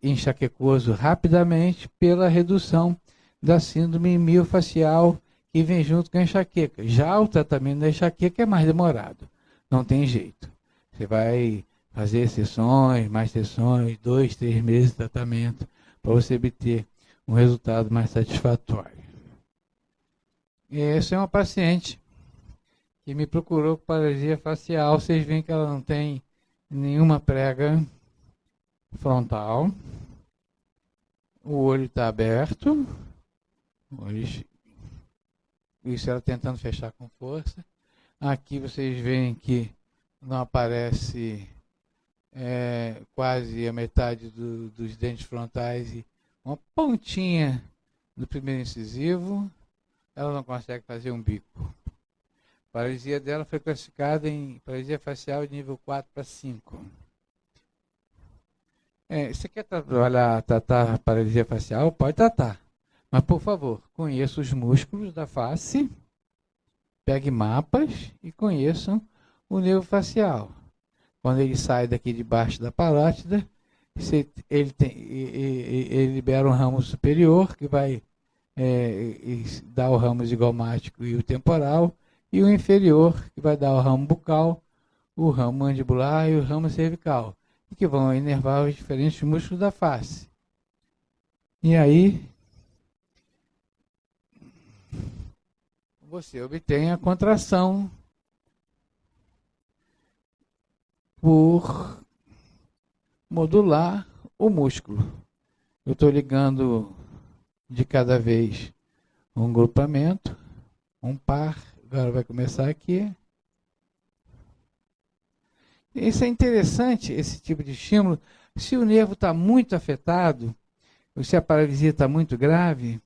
enxaquecoso rapidamente pela redução da síndrome miofacial que vem junto com a enxaqueca. Já o tratamento da enxaqueca é mais demorado, não tem jeito. Você vai fazer sessões, mais sessões, 2, 3 meses de tratamento para você obter um resultado mais satisfatório. Essa é uma paciente que me procurou com paralisia facial. Vocês veem que ela não tem nenhuma prega frontal, o olho está aberto, isso ela tentando fechar com força. Aqui vocês veem que não aparece quase a metade dos dentes frontais e uma pontinha do primeiro incisivo. Ela não consegue fazer um bico. A paralisia dela foi classificada em paralisia facial de nível 4 para 5. Você quer tratar a paralisia facial? Pode tratar. Mas, por favor, conheça os músculos da face, pegue mapas e conheçam o nervo facial. Quando ele sai daqui debaixo da parótida, ele libera um ramo superior, que vai dar o ramo zigomático e o temporal, e o inferior, que vai dar o ramo bucal, o ramo mandibular e o ramo cervical, e que vão inervar os diferentes músculos da face. E aí, você obtém a contração por modular o músculo. Eu estou ligando de cada vez um grupamento, um par. Agora vai começar aqui. Isso é interessante, esse tipo de estímulo. Se o nervo está muito afetado, ou se a paralisia está muito grave,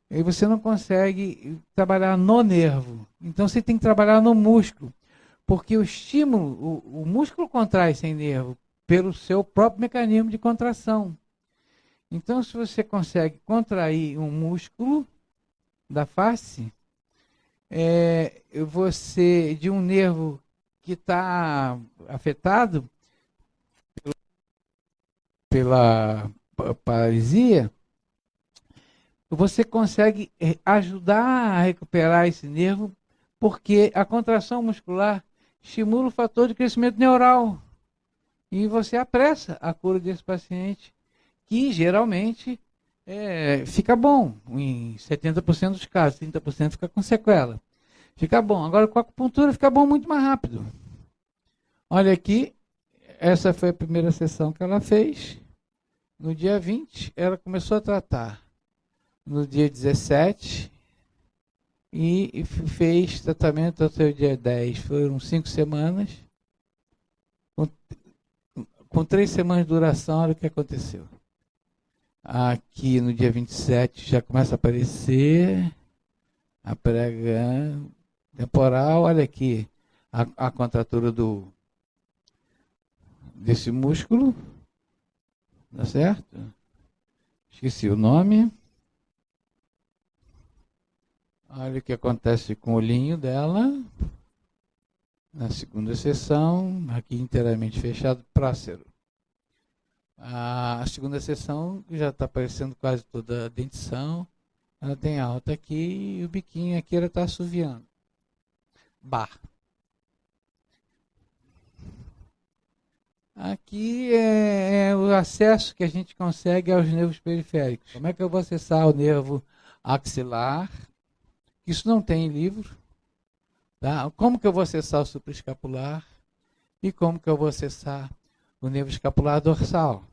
aí você não consegue trabalhar no nervo. Então você tem que trabalhar no músculo, porque o estímulo, o músculo contrai sem nervo pelo seu próprio mecanismo de contração. Então, se você consegue contrair um músculo da face, você, de um nervo que está afetado pela paralisia, você consegue ajudar a recuperar esse nervo, porque a contração muscular estimula o fator de crescimento neural. E você apressa a cura desse paciente, que geralmente fica bom, em 70% dos casos, 30% fica com sequela. Fica bom. Agora, com a acupuntura, fica bom muito mais rápido. Olha aqui, essa foi a primeira sessão que ela fez. No dia 20, ela começou a tratar. No dia 17, e fez tratamento até o dia 10. Foram 5 semanas. Com 3 semanas de duração, olha o que aconteceu. Aqui no dia 27 já começa a aparecer a prega temporal. Olha aqui a contratura desse músculo. Tá certo? Esqueci o nome. Olha o que acontece com o olhinho dela. Na segunda sessão, aqui inteiramente fechado, prócero. A segunda sessão já está aparecendo quase toda a dentição. Ela tem alta aqui e o biquinho aqui ela está assoviando. Bar. Aqui é o acesso que a gente consegue aos nervos periféricos. Como é que eu vou acessar o nervo axilar? Isso não tem em livro. Tá? Como que eu vou acessar o supraescapular? E como que eu vou acessar o nervo escapular dorsal?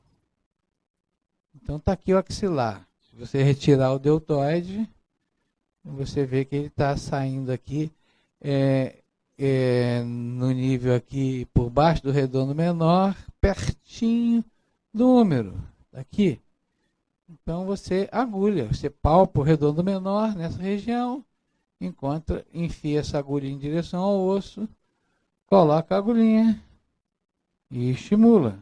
Então está aqui o axilar. Se você retirar o deltoide, você vê que ele está saindo aqui no nível aqui por baixo do redondo menor, pertinho do úmero, aqui. Então você agulha, você palpa o redondo menor nessa região, enfia essa agulha em direção ao osso, coloca a agulhinha e estimula.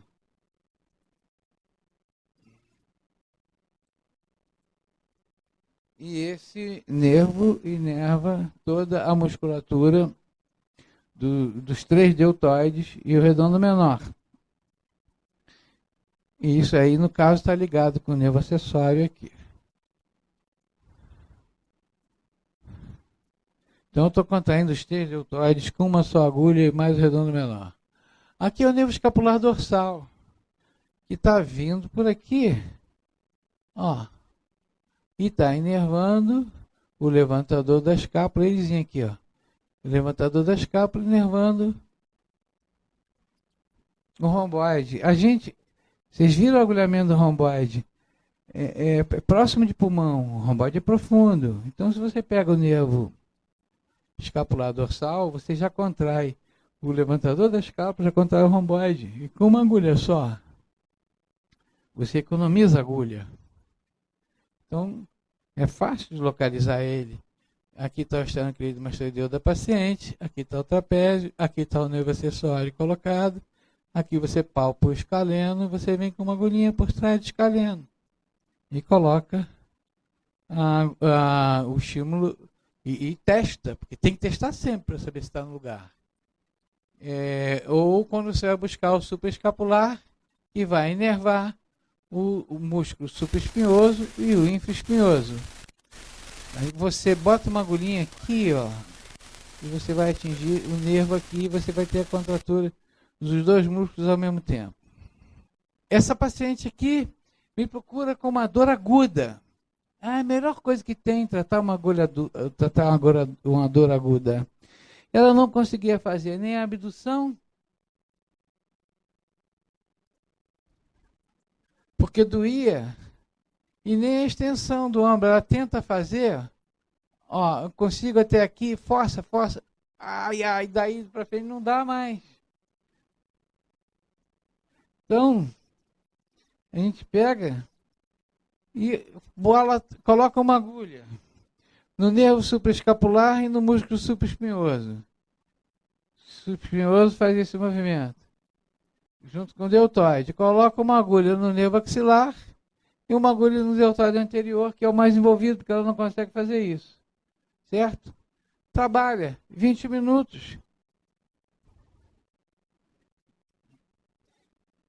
E esse nervo inerva toda a musculatura dos 3 deltoides e o redondo menor. E isso aí, no caso, está ligado com o nervo acessório aqui. Então, eu estou contraindo os 3 deltoides com uma só agulha e mais o redondo menor. Aqui é o nervo escapular dorsal, que está vindo por aqui, ó, e está inervando o levantador da escápula, elezinho aqui, ó. O levantador da escápula inervando o romboide. Vocês viram o agulhamento do romboide? É próximo de pulmão, o romboide é profundo. Então, se você pega o nervo escapular dorsal, você já contrai o levantador da escápula, já contrai o romboide. E com uma agulha só, você economiza a agulha. Então, é fácil de localizar ele. Aqui está o esternocleido mastoideu da paciente, aqui está o trapézio, aqui está o nervo acessório colocado, aqui você palpa o escaleno, você vem com uma agulhinha por trás do escaleno e coloca o estímulo e testa, porque tem que testar sempre para saber se está no lugar. Ou quando você vai buscar o supraescapular, que vai inervar o músculo supraespinhoso e o infraespinhoso. Aí você bota uma agulhinha aqui, ó, e você vai atingir o nervo aqui e você vai ter a contratura dos 2 músculos ao mesmo tempo. Essa paciente aqui me procura com uma dor aguda. A melhor coisa que tem tratar uma dor aguda. Ela não conseguia fazer nem a abdução, porque doía, e nem a extensão do ombro. Ela tenta fazer, ó, eu consigo até aqui, força, ai, daí para frente não dá mais. Então, a gente pega e coloca uma agulha no nervo supraescapular e no músculo supraespinhoso. O supraespinhoso faz esse movimento, junto com o deltoide. Coloca uma agulha no nervo axilar e uma agulha no deltoide anterior, que é o mais envolvido, porque ela não consegue fazer isso. Certo? Trabalha 20 minutos.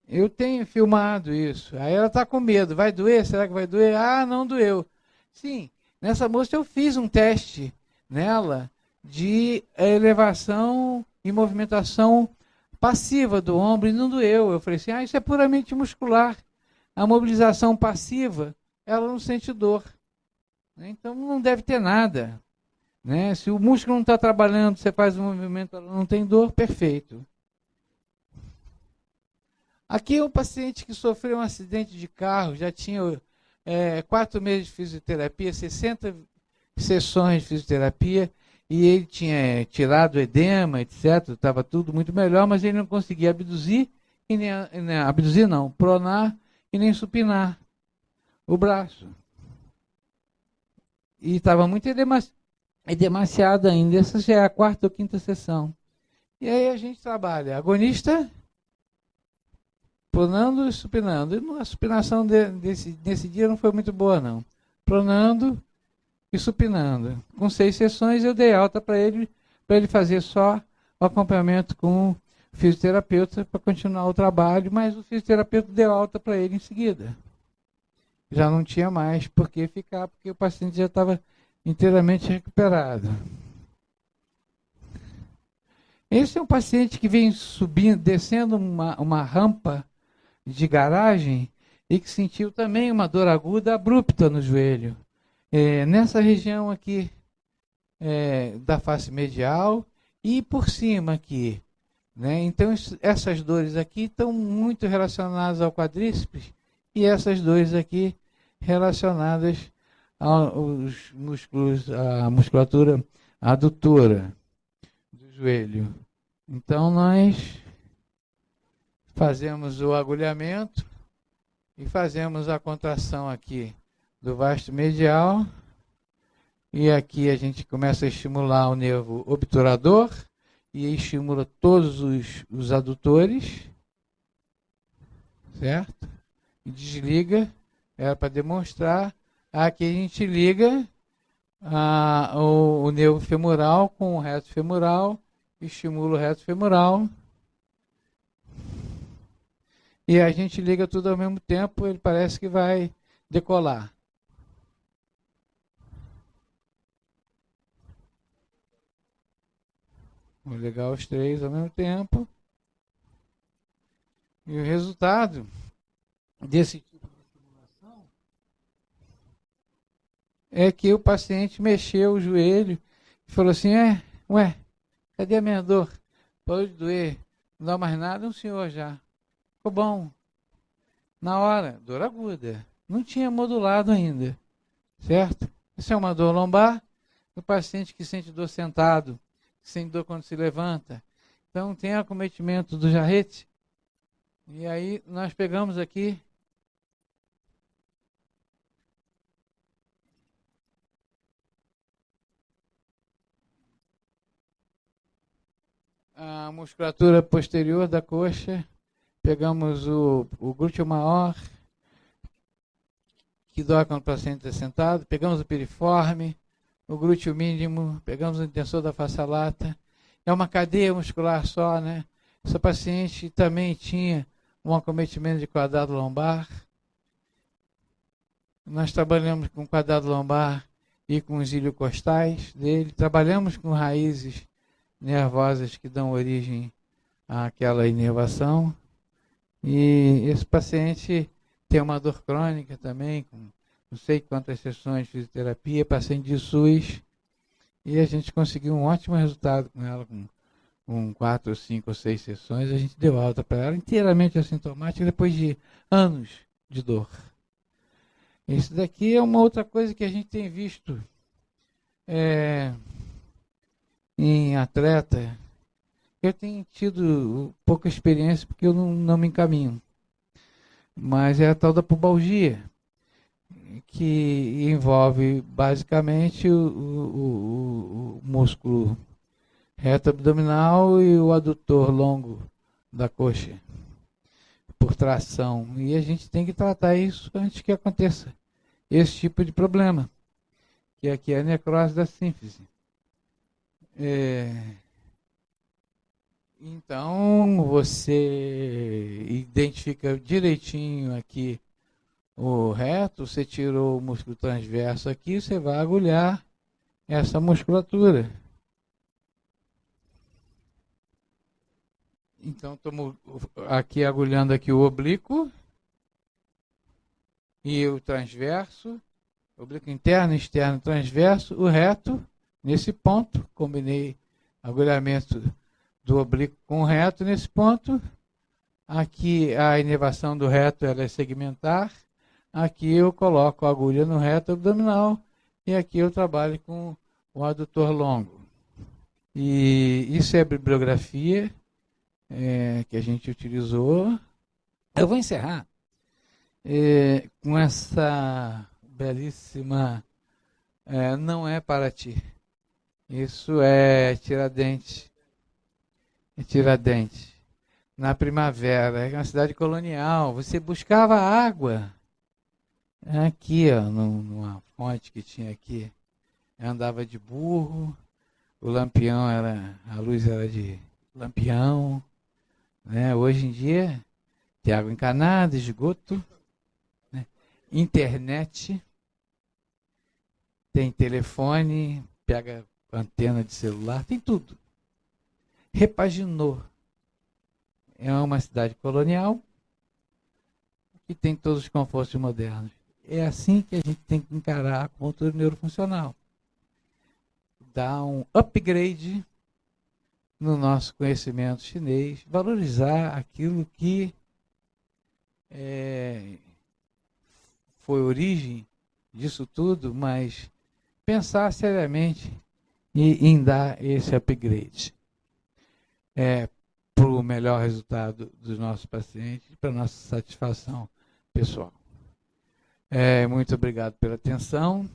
Eu tenho filmado isso. Aí ela está com medo. Vai doer? Será que vai doer? Ah, não doeu. Sim, nessa moça eu fiz um teste nela de elevação e movimentação passiva do ombro e não doeu. Eu falei assim, isso é puramente muscular. A mobilização passiva, ela não sente dor. Então não deve ter nada. Né? Se o músculo não está trabalhando, você faz um movimento, ela não tem dor, perfeito. Aqui é um paciente que sofreu um acidente de carro, já tinha 4 meses de fisioterapia, 60 sessões de fisioterapia, e ele tinha tirado o edema, etc. Estava tudo muito melhor, mas ele não conseguia abduzir, pronar e nem supinar o braço. E estava muito edemaciado ainda. Essa já é a 4ª ou 5ª sessão. E aí a gente trabalha agonista, pronando e supinando. E a supinação desse dia não foi muito boa, não. Pronando e supinando. Com 6 sessões eu dei alta para ele fazer só o acompanhamento com o fisioterapeuta para continuar o trabalho, mas o fisioterapeuta deu alta para ele em seguida. Já não tinha mais por que ficar, porque o paciente já estava inteiramente recuperado. Esse é um paciente que vem descendo uma rampa de garagem e que sentiu também uma dor aguda abrupta no joelho. Nessa região aqui da face medial e por cima aqui. Né? Então essas dores aqui estão muito relacionadas ao quadríceps e essas duas aqui relacionadas aos músculos, à musculatura adutora do joelho. Então nós fazemos o agulhamento e fazemos a contração aqui do vasto medial, e aqui a gente começa a estimular o nervo obturador e estimula todos os adutores, certo? E desliga, era para demonstrar. Aqui a gente liga o nervo femoral com o reto femoral, estimula o reto femoral, e a gente liga tudo ao mesmo tempo, ele parece que vai decolar. Vou ligar os três ao mesmo tempo. E o resultado desse tipo de estimulação é que o paciente mexeu o joelho e falou assim, ué, cadê a minha dor? Parou de doer, não dá mais nada, senhor já. Ficou bom. Na hora, dor aguda. Não tinha modulado ainda, certo? Isso é uma dor lombar. O paciente que sente dor sentado, que sente dor quando se levanta. Então tem acometimento do jarrete. E aí nós pegamos aqui a musculatura posterior da coxa, pegamos o glúteo maior, que dói quando o paciente está sentado, pegamos o piriforme, o glúteo mínimo, pegamos o intensor da face lata. É uma cadeia muscular só, né? Essa paciente também tinha um acometimento de quadrado lombar. Nós trabalhamos com quadrado lombar e com os iliocostais dele. Trabalhamos com raízes nervosas que dão origem àquela inervação. E esse paciente tem uma dor crônica também, com não sei quantas sessões de fisioterapia, paciente de SUS, e a gente conseguiu um ótimo resultado com ela, com 4, 5 ou 6 sessões. A gente deu alta para ela, inteiramente assintomática, depois de anos de dor. Isso daqui é uma outra coisa que a gente tem visto em atleta. Eu tenho tido pouca experiência porque eu não me encaminho. Mas é a tal da pubalgia, que envolve basicamente o músculo reto abdominal e o adutor longo da coxa, por tração. E a gente tem que tratar isso antes que aconteça esse tipo de problema, que aqui é a necrose da sínfise. Então, você identifica direitinho aqui o reto, você tirou o músculo transverso aqui, você vai agulhar essa musculatura. Então, estamos aqui agulhando aqui o oblíquo e o transverso, oblíquo interno, externo, transverso, o reto, nesse ponto, combinei agulhamento do oblíquo com o reto nesse ponto. Aqui a inervação do reto ela é segmentar. Aqui eu coloco a agulha no reto abdominal e aqui eu trabalho com o adutor longo. E isso é a bibliografia que a gente utilizou. Eu vou encerrar com essa belíssima não é Paraty. Isso é Tiradentes. Tiradentes. Na primavera, é uma cidade colonial. Você buscava água aqui, ó, numa fonte que tinha aqui. Andava de burro, o lampião a luz era de lampião, né? Hoje em dia tem água encanada, esgoto, né? Internet, tem telefone, pega antena de celular, tem tudo. Repaginou. É uma cidade colonial que tem todos os confortos modernos. É assim que a gente tem que encarar a cultura neurofuncional. Dar um upgrade no nosso conhecimento chinês, valorizar aquilo que foi a origem disso tudo, mas pensar seriamente em dar esse upgrade para o melhor resultado dos nossos pacientes, para a nossa satisfação pessoal. Muito obrigado pela atenção.